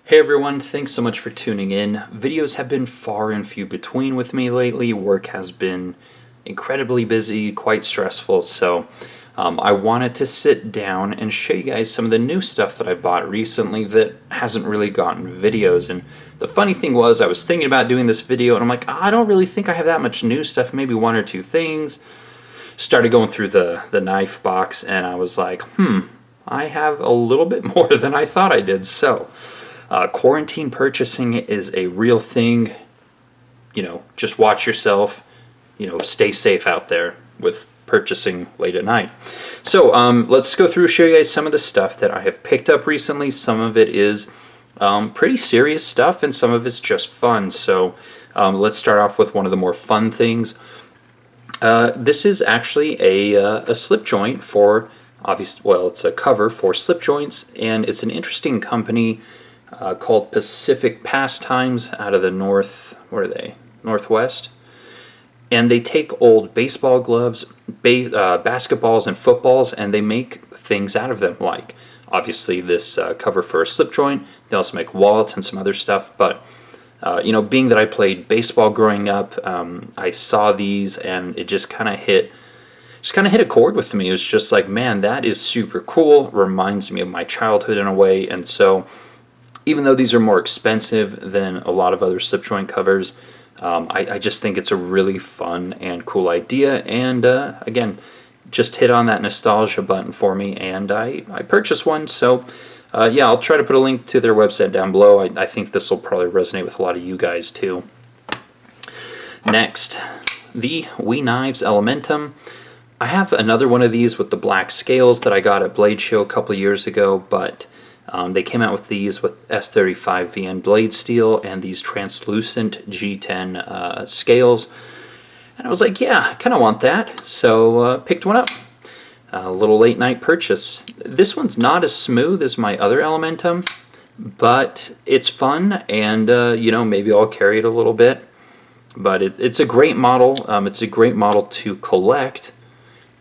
Hey everyone, thanks so much for tuning in. Videos have been far and few between with me lately. Work has been incredibly busy, quite stressful, so I wanted to sit down and show you guys some of the new stuff that I bought recently that hasn't really gotten videos. And the funny thing was, I was thinking about doing this video and I'm like, I don't really think I have that much new stuff, maybe one or two things. Started going through the knife box and I was like, I have a little bit more than I thought I did. So quarantine purchasing is a real thing. Just watch yourself. Stay safe out there with purchasing late at night. So let's go through, show you guys some of the stuff that I have picked up recently. Some of it is pretty serious stuff and some of it's just fun. So let's start off with one of the more fun things. This is actually a slip joint for, it's a cover for slip joints, and it's an interesting company called Pacific Pastimes out of the Northwest. And they take old baseball gloves, basketballs, and footballs, and they make things out of them, like obviously this cover for a slip joint. They also make wallets and some other stuff, but being that I played baseball growing up, I saw these and it just kind of hit a chord with me. It was just like, man, that is super cool. Reminds me of my childhood in a way. And so even though these are more expensive than a lot of other slip joint covers, I just think it's a really fun and cool idea. And again, just hit on that nostalgia button for me, and I purchased one. So yeah, I'll try to put a link to their website down below. I think this will probably resonate with a lot of you guys too. Next, the Knives Elementum. I have another one of these with the black scales that I got at Blade Show a couple years ago, but they came out with these with S35 VN blade steel and these translucent G10 scales. And I was like, yeah, I kind of want that. So picked one up. A little late night purchase. This one's not as smooth as my other Elementum, but it's fun, and maybe I'll carry it a little bit. But it's a great model. It's a great model to collect,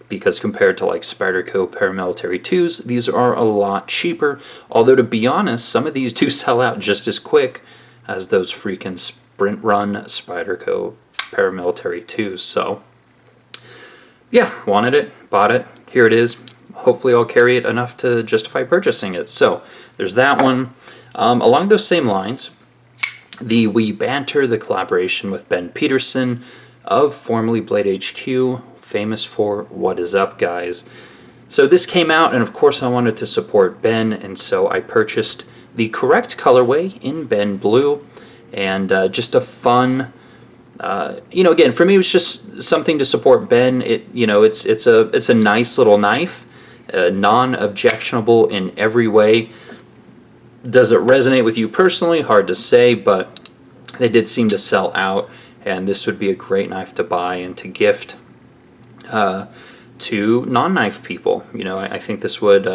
because compared to like Spyderco Paramilitary 2s, these are a lot cheaper. Although to be honest, some of these do sell out just as quick as those freaking sprint run Spyderco Paramilitary 2s. So yeah, wanted it, bought it. Here it is. Hopefully I'll carry it enough to justify purchasing it. So there's that one. Along those same lines, the Banter, the collaboration with Ben Peterson of formerly Blade HQ, famous for What Is Up, guys. So this came out, and of course I wanted to support Ben, and so I purchased the correct colorway in Ben Blue, and just a fun, again, for me it was just something to support Ben. It's a nice little knife, non-objectionable in every way. Does it resonate with you personally? Hard to say, but they did seem to sell out, and this would be a great knife to buy and to gift to non-knife people. I think this would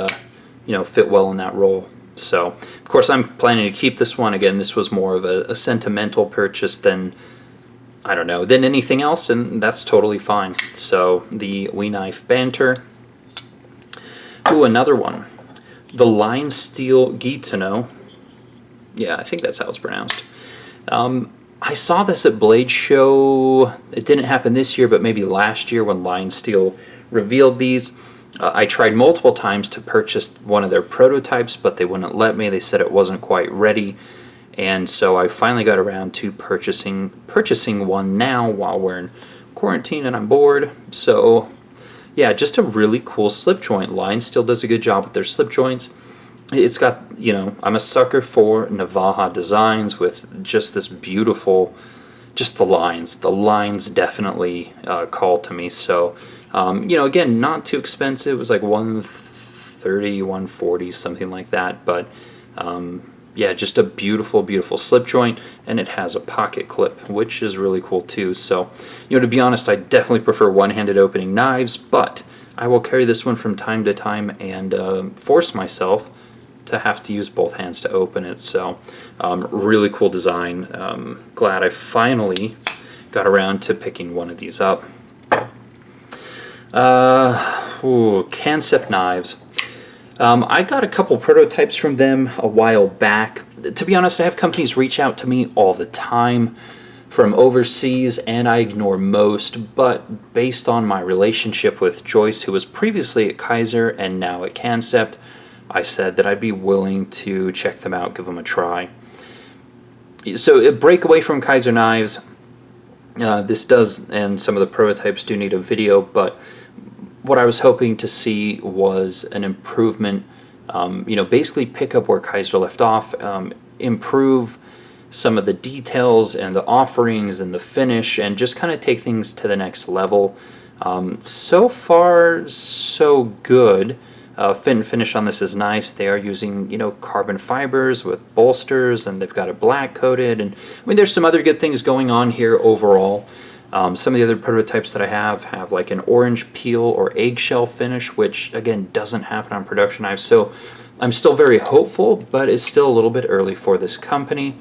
fit well in that role. So of course I'm planning to keep this one. Again, this was more of a sentimental purchase than anything else, and that's totally fine. So the Knife Banter. Ooh, another one. The Line Steel Gitano. Yeah, I think that's how it's pronounced. I saw this at Blade Show. It didn't happen this year, but maybe last year when Line Steel revealed these. I tried multiple times to purchase one of their prototypes, but they wouldn't let me. They said it wasn't quite ready. And so I finally got around to purchasing one now while we're in quarantine and I'm bored. So yeah, just a really cool slip joint. Line Steel does a good job with their slip joints. It's got, I'm a sucker for Navaja designs with just this beautiful, just the lines. The lines definitely call to me. So, again, not too expensive. It was like $130, $140, something like that. But, yeah, just a beautiful, beautiful slip joint. And it has a pocket clip, which is really cool too. So, to be honest, I definitely prefer one-handed opening knives. But I will carry this one from time to time and force myself to have to use both hands to open it. So really cool design. Glad I finally got around to picking one of these up. Cancep Knives. I got a couple prototypes from them a while back. To be honest, I have companies reach out to me all the time from overseas, and I ignore most, but based on my relationship with Joyce, who was previously at Kaiser and now at Cancep, I said that I'd be willing to check them out, give them a try. So a break away from Kaiser Knives, this does, and some of the prototypes do need a video, but what I was hoping to see was an improvement, basically pick up where Kaiser left off, improve some of the details and the offerings and the finish, and just kind of take things to the next level. So far, so good. Fit and finish on this is nice. They are using, carbon fibers with bolsters, and they've got it black coated. And I mean, there's some other good things going on here overall. Some of the other prototypes that I have like an orange peel or eggshell finish, which again doesn't happen on production knives. So I'm still very hopeful, but it's still a little bit early for this company.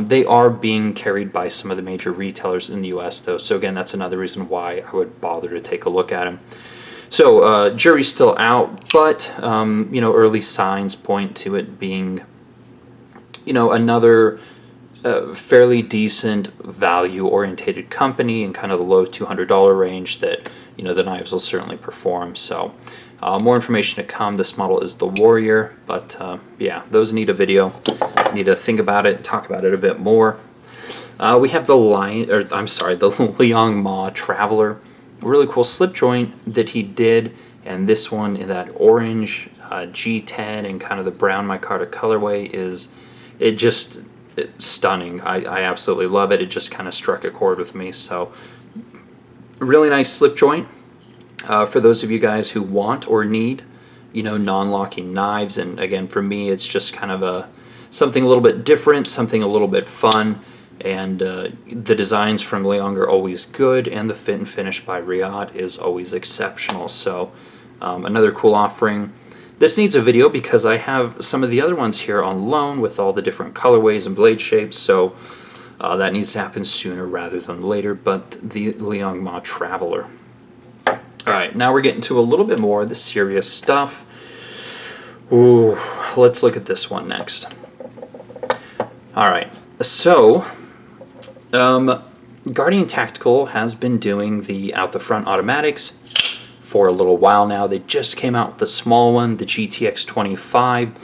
They are being carried by some of the major retailers in the US though. So again, that's another reason why I would bother to take a look at them. So jury's still out, but early signs point to it being, another fairly decent value-orientated company in kind of the low $200 range that the knives will certainly perform. So more information to come. This model is the Warrior, but yeah, those need a video. Need to think about it, talk about it a bit more. We have the the Liang Ma Traveler. Really cool slip joint that he did, and this one in that orange G10 and kind of the brown micarta colorway is it's stunning. I absolutely love it. It just kind of struck a chord with me. So really nice slip joint for those of you guys who want or need non-locking knives. And again, for me, it's just kind of something a little bit different, something a little bit fun. And the designs from Liang are always good, and the fit and finish by Riyadh is always exceptional. So another cool offering. This needs a video because I have some of the other ones here on loan with all the different colorways and blade shapes, so that needs to happen sooner rather than later. But the Liang Ma Traveler. Alright, now we're getting to a little bit more of the serious stuff. Ooh, let's look at this one next. Alright, so Guardian Tactical has been doing the out-the-front automatics for a little while now. They just came out with the small one, the GTX 25,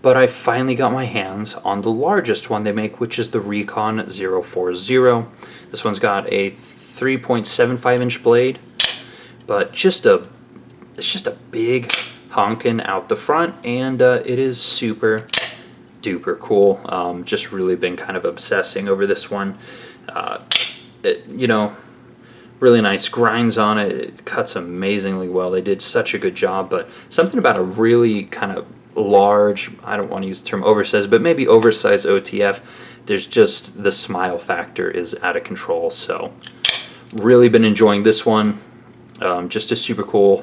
but I finally got my hands on the largest one they make, which is the Recon 040. This one's got a 3.75-inch blade, but it's just a big honkin' out the front, and it is super duper cool. Just really been kind of obsessing over this one. Really nice grinds on it. It cuts amazingly well. They did such a good job, but something about a really kind of large, I don't want to use the term oversized, but maybe oversized OTF, there's just the smile factor is out of control. So really been enjoying this one. Just a super cool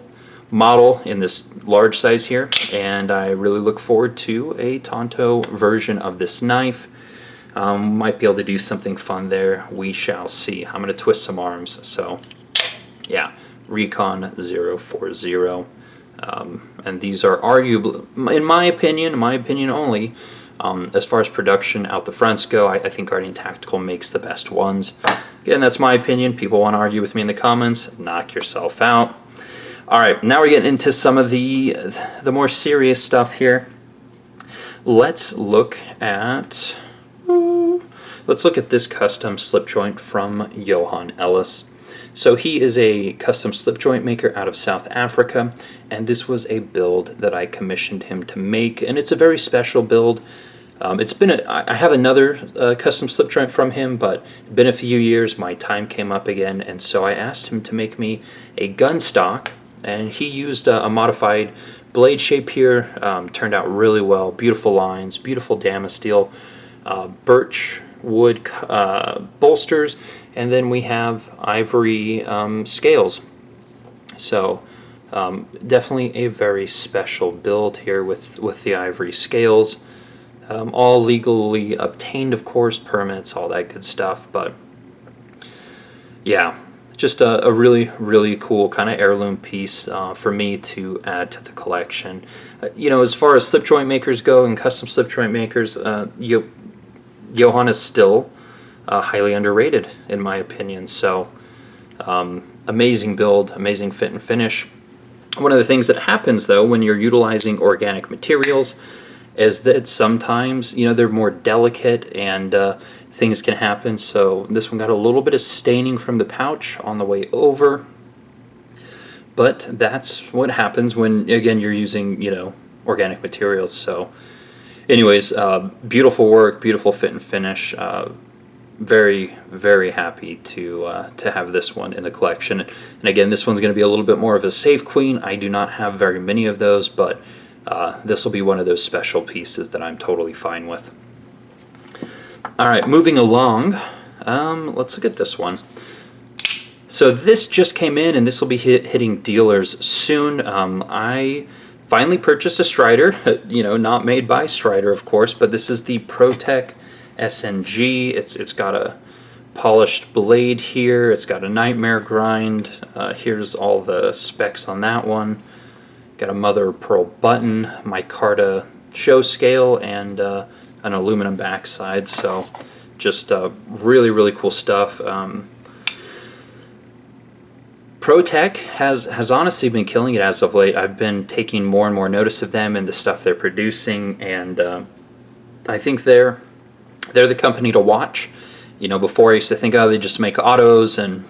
model in this large size here, and I really look forward to a Tonto version of this knife. Might be able to do something fun there. We shall see. I'm going to twist some arms. So yeah, Recon 040. And these are arguably, in my opinion only, as far as production out the fronts go, I think Guardian Tactical makes the best ones. Again, that's my opinion. People want to argue with me in the comments. Knock yourself out. All right, now we're getting into some of the more serious stuff here. Let's look at this custom slip joint from Johan Ellis. So he is a custom slip joint maker out of South Africa, and this was a build that I commissioned him to make, and it's a very special build. I have another custom slip joint from him, but it's been a few years. My time came up again, and so I asked him to make me a gun stock, and he used a modified blade shape here. Turned out really well. Beautiful lines, beautiful Damasco birch wood bolsters, and then we have ivory scales. So definitely a very special build here with the ivory scales. All legally obtained, of course, permits, all that good stuff. But yeah, just a really, really cool kind of heirloom piece for me to add to the collection. You know, as far as slip joint makers go and custom slip joint makers, Johann is still highly underrated in my opinion. So amazing build, amazing fit and finish. One of the things that happens though when you're utilizing organic materials is that sometimes, you know, they're more delicate and things can happen. So this one got a little bit of staining from the pouch on the way over, but that's what happens when, again, you're using, you know, organic materials. So anyways, beautiful work, beautiful fit and finish. Very, very happy to have this one in the collection. And again, this one's going to be a little bit more of a safe queen. I do not have very many of those, but this will be one of those special pieces that I'm totally fine with. All right, moving along, let's look at this one. So this just came in, and this will be hitting dealers soon. I finally purchased a Strider, you know, not made by Strider, of course, but this is the Protec SG. It's got a polished blade here. It's got a nightmare grind. Here's all the specs on that one. Got a mother of pearl button, micarta show scale, and an aluminum backside. So just really, really cool stuff. Protec has honestly been killing it as of late. I've been taking more and more notice of them and the stuff they're producing, and I think they're the company to watch. You know, before I used to think, oh, they just make autos and,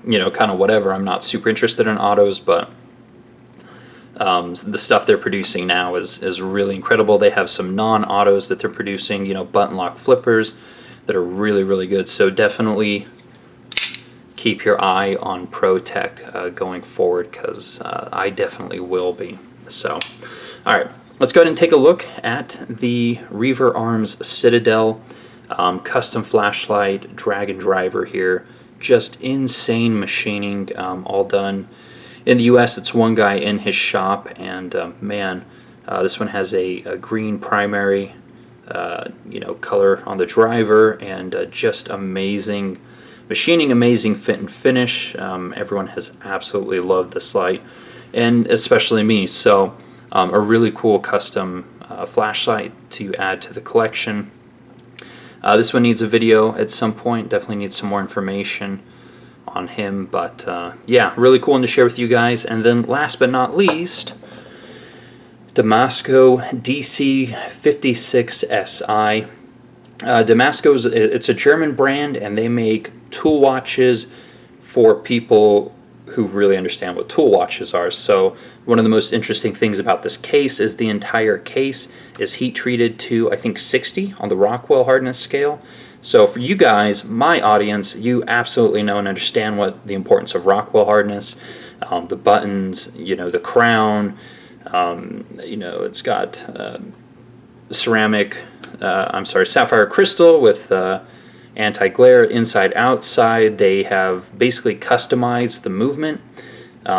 you know, kind of whatever. I'm not super interested in autos, but the stuff they're producing now is really incredible. They have some non-autos that they're producing, you know, button lock flippers that are really, really good. So definitely keep your eye on Protec going forward, because I definitely will be. So, all right, let's go ahead and take a look at the Reaver Arms Citadel custom flashlight drag and driver here. Just insane machining, all done. In the US, it's one guy in his shop, and man, this one has a green primary, you know, color on the driver, and just amazing machining, amazing fit and finish. Everyone has absolutely loved this light, and especially me. So a really cool custom flashlight to add to the collection. This one needs a video at some point. Definitely needs some more information on him, but yeah, really cool one to share with you guys. And then last but not least, Damasco DC56SI. Damasco's, it's a German brand, and they make tool watches for people who really understand what tool watches are. So one of the most interesting things about this case is the entire case is heat treated to, I think, 60 on the Rockwell hardness scale. So for you guys, my audience, you absolutely know and understand what the importance of Rockwell hardness, the buttons, you know, the crown, you know, it's got sapphire crystal with anti-glare inside outside. They have basically customized the movement,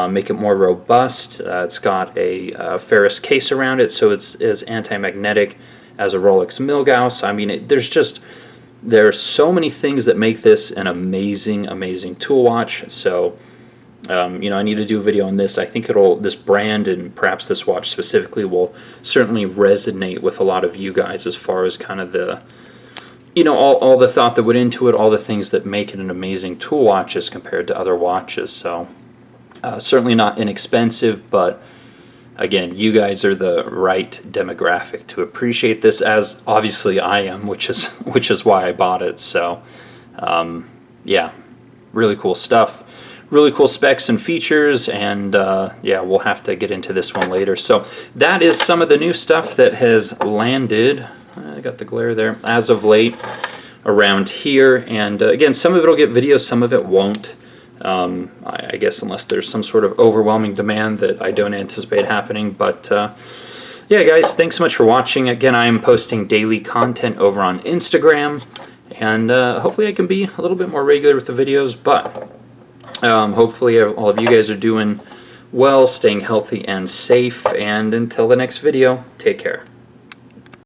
make it more robust. It's got a ferrous case around it, so it's as anti-magnetic as a Rolex Milgauss. I mean, there are so many things that make this an amazing tool watch. So you know, I need to do a video on this. I think this brand and perhaps this watch specifically will certainly resonate with a lot of you guys as far as kind of the, you know, all the thought that went into it, all the things that make it an amazing tool watch as compared to other watches. So certainly not inexpensive, but again, you guys are the right demographic to appreciate this, as obviously I am, which is why I bought it. So yeah, really cool stuff, really cool specs and features, and yeah, we'll have to get into this one later. So that is some of the new stuff that has landed. I got the glare there as of late around here, and again, some of it will get videos, some of it won't. I guess unless there's some sort of overwhelming demand that I don't anticipate happening. But yeah, guys, thanks so much for watching. Again, I am posting daily content over on Instagram, and hopefully I can be a little bit more regular with the videos, but hopefully all of you guys are doing well, staying healthy and safe, and until the next video, take care.